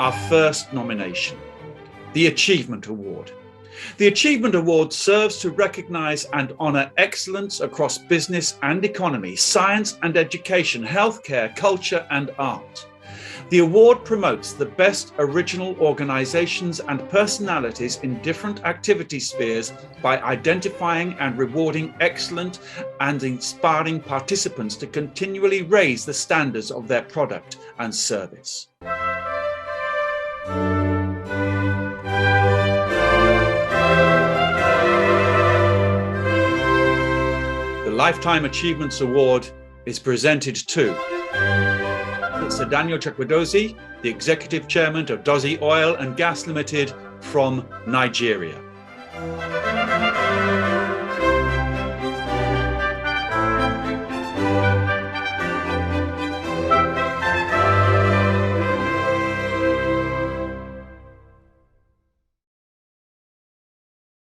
our first nomination, the Achievement Award. The Achievement Award serves to recognize and honor excellence across business and economy, science and education, healthcare, culture and art. The award promotes the best original organizations and personalities in different activity spheres by identifying and rewarding excellent and inspiring participants to continually raise the standards of their product and service. The Lifetime Achievements Award is presented to Sir Daniel Chukwudozie, the Executive Chairman of Dozzy Oil and Gas Limited from Nigeria.